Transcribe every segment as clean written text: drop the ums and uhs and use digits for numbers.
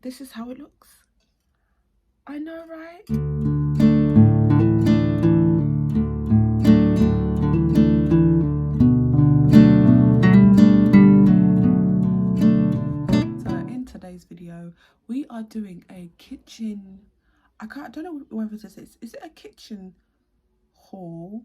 this is how it looks. I know, right? So in today's video, we are doing a kitchen, I don't know whether this is it a kitchen haul?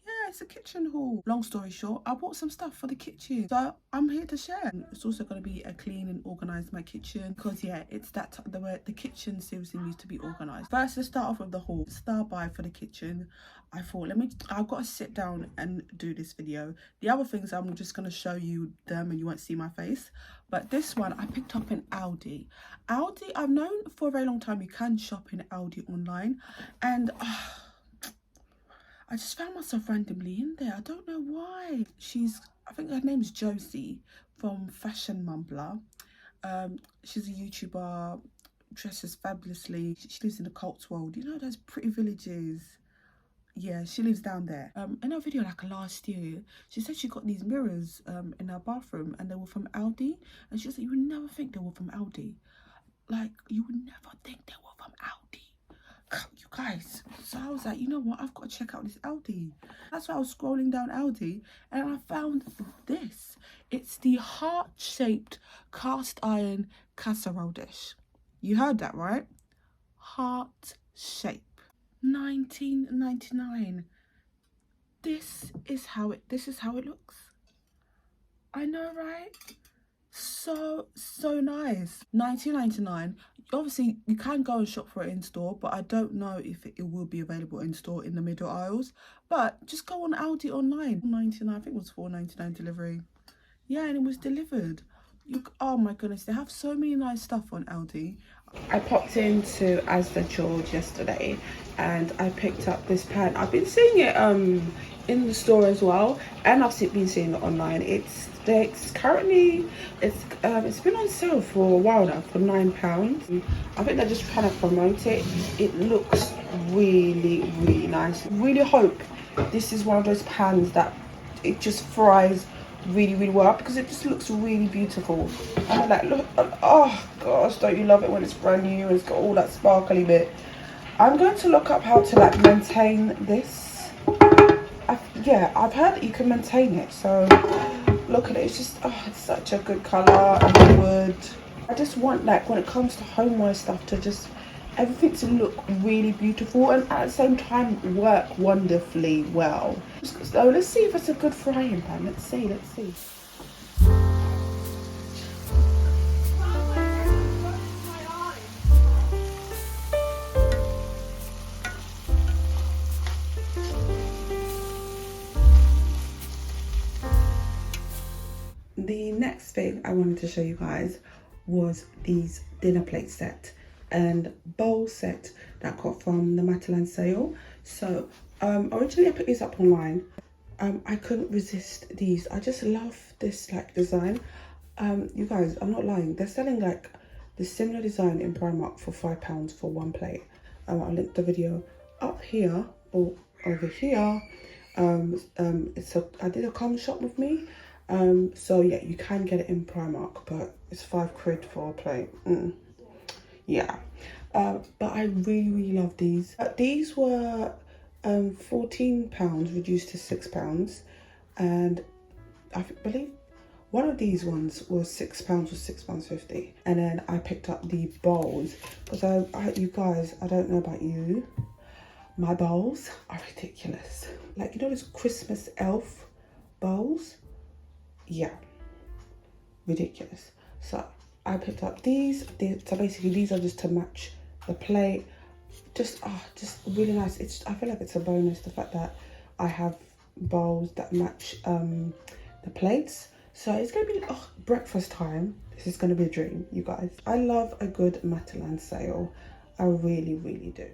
Yeah, it's a kitchen haul. Long story short, I bought some stuff for the kitchen, so I'm here to share. It's also going to be a clean and organize my kitchen, because yeah, it's that the kitchen seriously needs to be organized. First, let's start off with the haul. Start by for the kitchen. I thought, I've got to sit down and do this video. The other things I'm just going to show you them and you won't see my face, but this one I picked up in Aldi. I've known for a very long time you can shop in Aldi online, and I just found myself randomly in there. I don't know why. I think her name's Josie from Fashion Mumbler. She's a YouTuber, dresses fabulously. She lives in the Cotswold. You know those pretty villages? Yeah, she lives down there. In her video like last year, she said she got these mirrors in her bathroom and they were from Aldi. And she said, you would never think they were from Aldi. Like, you would never think they were from Aldi. You guys, so I was like, you know what, I've got to check out this Aldi. That's why I was scrolling down Aldi and I found this. It's the heart-shaped cast iron casserole dish. You heard that right? Heart shape. $19.99. This is how it looks. I know, right? So nice. $19.99. Obviously you can go and shop for it in store, but I don't know if it will be available in store in the middle aisles. But just go on Aldi online. $4.99, I think it was $4.99 delivery. Yeah, and it was delivered. Oh my goodness, they have so many nice stuff on Aldi. I popped into Asda George yesterday and I picked up this pan. I've been seeing it in the store as well, and I've been seeing it online. It's been on sale for a while now for £9. I think they're just trying to promote it. It looks really nice. Really hope this is one of those pans that it just fries really well, because it just looks really beautiful. And like, look, oh gosh, don't you love it when it's brand new and it's got all that sparkly bit. I'm going to look up how to like maintain this. I've heard that you can maintain it, so look at it. It's just, oh, it's such a good colour and wood. I just want, like, when it comes to homeware stuff, to just everything to look really beautiful and at the same time work wonderfully well. So let's see if it's a good frying pan. Let's see. The next thing I wanted to show you guys was these dinner plate set and bowl set that I got from the Matalan sale. So originally I picked these up online. I couldn't resist these. I just love this like design. You guys, I'm not lying, they're selling like the similar design in Primark for £5 for one plate. I'll link the video up here or over here. I did a come shop with me. So yeah, you can get it in Primark, but it's £5 for a plate. Yeah, but I really love these. These were £14 reduced to £6, and I believe one of these ones was £6 or £6.50. And then I picked up the bowls because you guys, I don't know about you, my bowls are ridiculous. Like, you know those Christmas elf bowls? Yeah, ridiculous. So I picked up these. So basically these are just to match the plate. Just really nice. I feel like it's a bonus, the fact that I have bowls that match the plates. So it's gonna be breakfast time. This is gonna be a dream, you guys. I love a good Matalan sale. I really do.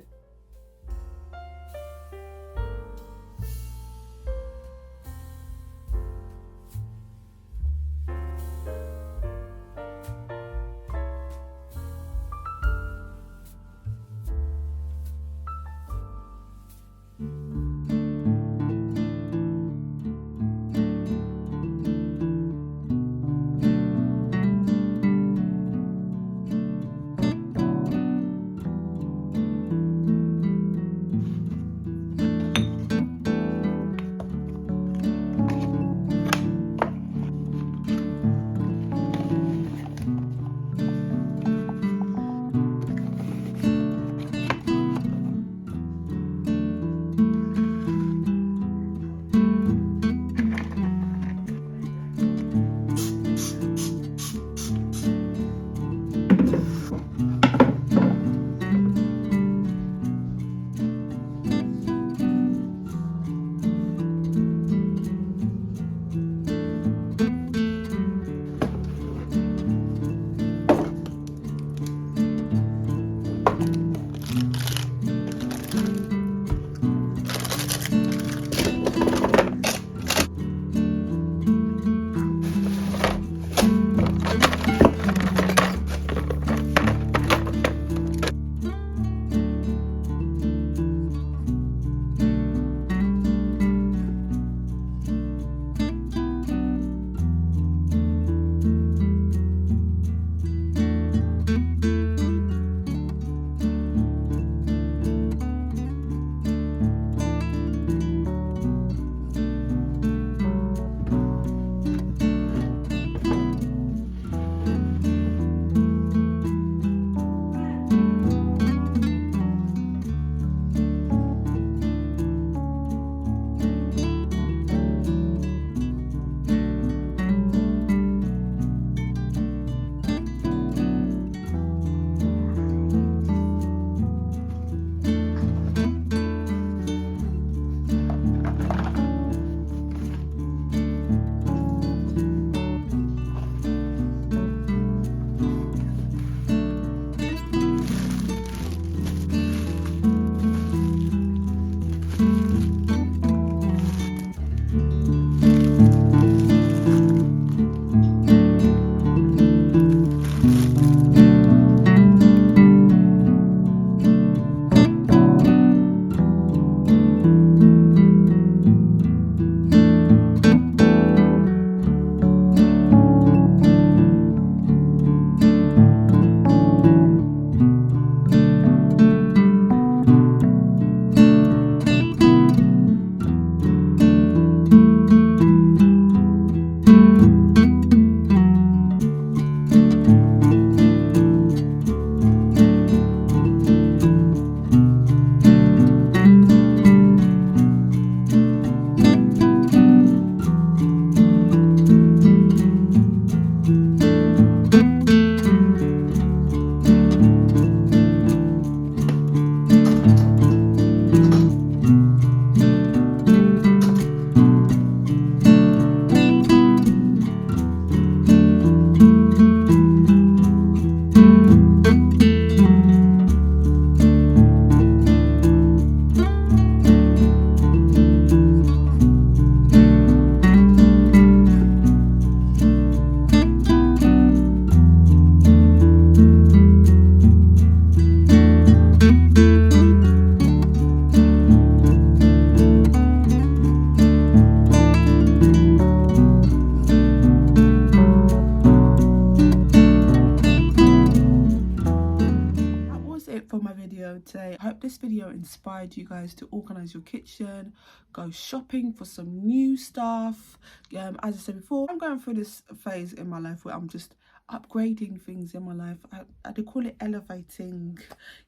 For my video today. I hope this video inspired you guys to organize your kitchen, go shopping for some new stuff. As I said before, I'm going through this phase in my life where I'm just upgrading things in my life. I call it elevating.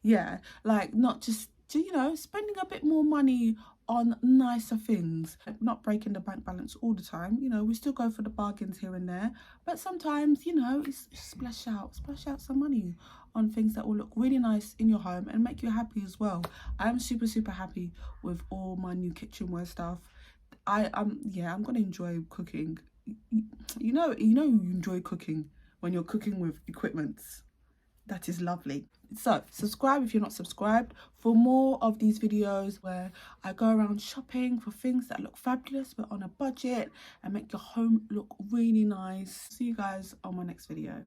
Yeah, like not just, you know, spending a bit more money on nicer things, not breaking the bank balance all the time. You know, we still go for the bargains here and there, but sometimes, you know, it's splash out some money on things that will look really nice in your home and make you happy as well. I am super happy with all my new kitchenware stuff. Yeah, I'm gonna enjoy cooking. You know you enjoy cooking when you're cooking with equipment. That is lovely. So subscribe if you're not subscribed for more of these videos where I go around shopping for things that look fabulous but on a budget and make your home look really nice. See you guys on my next video.